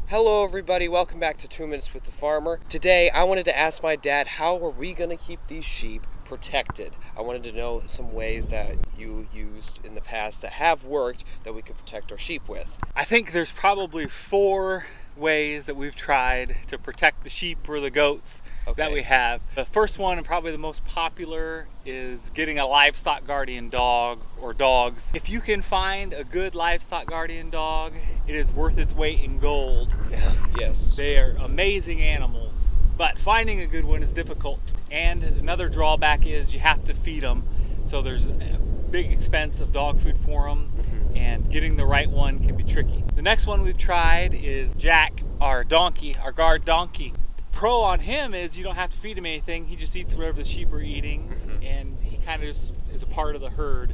Hello everybody, welcome back to 2 Minutes with the Farmer. Today I wanted to ask my dad, how are we going to keep these sheep protected? I wanted to know some ways that you used in the past that have worked that we could protect our sheep with. I think there's probably 4 ways that we've tried to protect the sheep or the goats that we have. The first one, and probably the most popular, is getting a livestock guardian dog or dogs. If you can find a good livestock guardian dog, it is worth its weight in gold. Yes. They are amazing animals, but finding a good one is difficult. And another drawback is you have to feed them. So there's a big expense of dog food for them, and getting the right one can be tricky. The next one we've tried is Jack, our donkey, our guard donkey. The pro on him is you don't have to feed him anything. He just eats whatever the sheep are eating, and he kind of just is a part of the herd.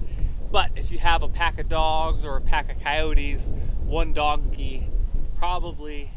But if you have a pack of dogs or a pack of coyotes, one donkey probably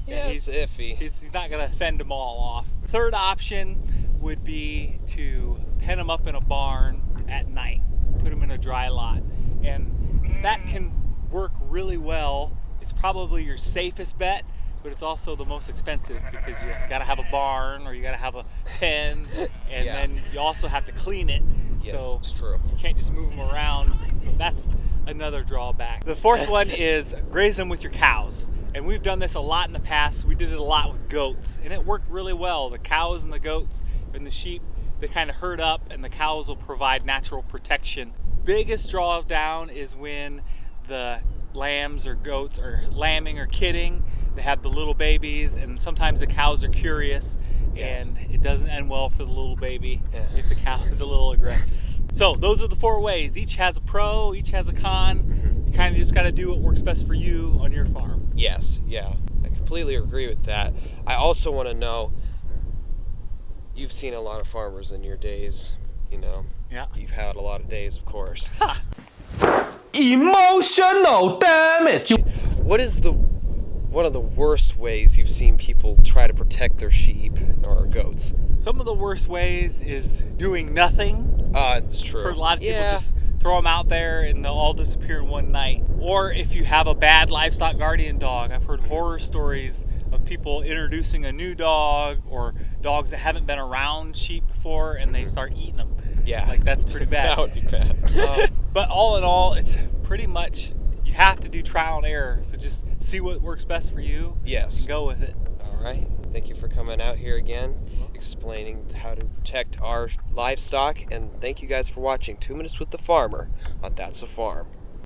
It's iffy. He's not going to fend them all off. Third option would be to pen them up in a barn at night, put them in a dry lot, and that can work really well. It's probably your safest bet, but it's also the most expensive because you got to have a barn or you got to have a pen, and then you also have to clean it. Yes, so it's true. You can't just move them around. So that's another drawback. The fourth one is graze them with your cows. And we've done this a lot in the past. We did it a lot with goats, and it worked really well. The cows and the goats and the sheep, they kind of herd up, and the cows will provide natural protection. Biggest drawdown is when the lambs or goats are lambing or kidding. They have the little babies, and sometimes the cows are curious, and it doesn't end well for the little baby if the cow is a little aggressive. So those are the 4 ways. Each has a pro, each has a con. You kind of just got to do what works best for you on your farm. Yes, yeah, I completely agree with that. I also want to know, you've seen a lot of farmers in your days, you know. Yeah. You've had a lot of days, of course. Emotional damage. What is one of the worst ways you've seen people try to protect their sheep or goats? Some of the worst ways is doing nothing. It's true. For a lot of people, just throw them out there and they'll all disappear in one night. Or if you have a bad livestock guardian dog, I've heard horror stories of people introducing a new dog or dogs that haven't been around sheep before, and they start eating them. Yeah. Like, that's pretty bad. That would be bad. But all in all, it's pretty much, you have to do trial and error. So just see what works best for you. Yes. And go with it. All right. Thank you for coming out here again, explaining how to protect our livestock. And thank you guys for watching 2 Minutes with the Farmer on That's a Farm.